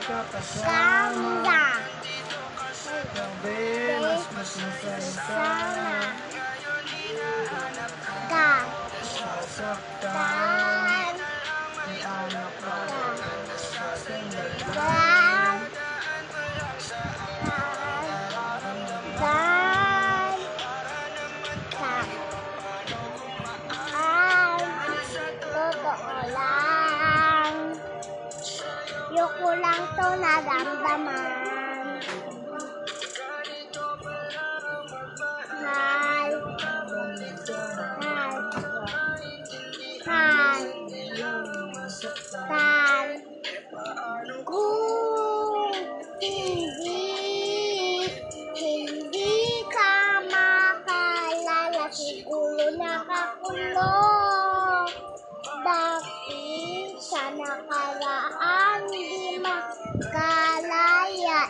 magkakasama. Gabi, mas masaya sana. Sasaktan, may anak ka, sasaktan. Totoo lang, ayoko lang to naramdaman. Mahal, mahal, kung hindi ka makalala, siguro nakakulong. Bakit sa nakaraan di makalaya?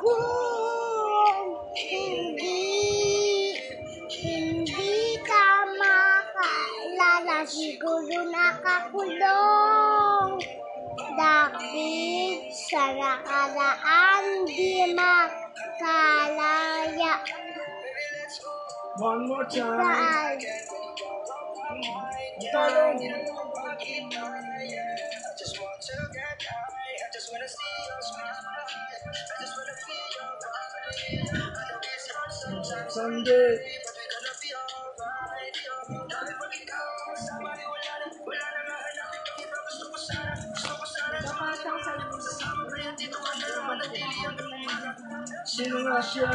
Kung hindi ka makalala, siguro nakakulong. Bakit sa nakaraan di makalaya? One more time. Sunday. Sino nga siya?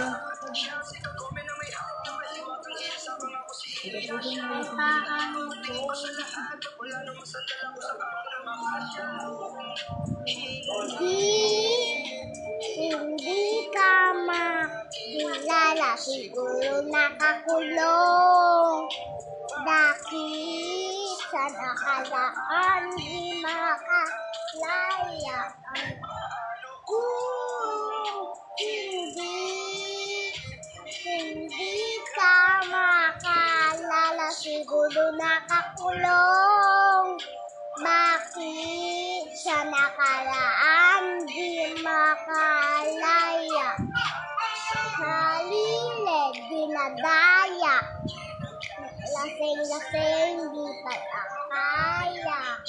Hindi ka makilala, siguro nakakulong. Bakit sa nakaraan di makalaya? Kung hindi ka makalala, siguro nakakulong. Bakit sa nakaraan di makalaya? Halilid, dinadaya. Lasing-lasing, di pala kaya.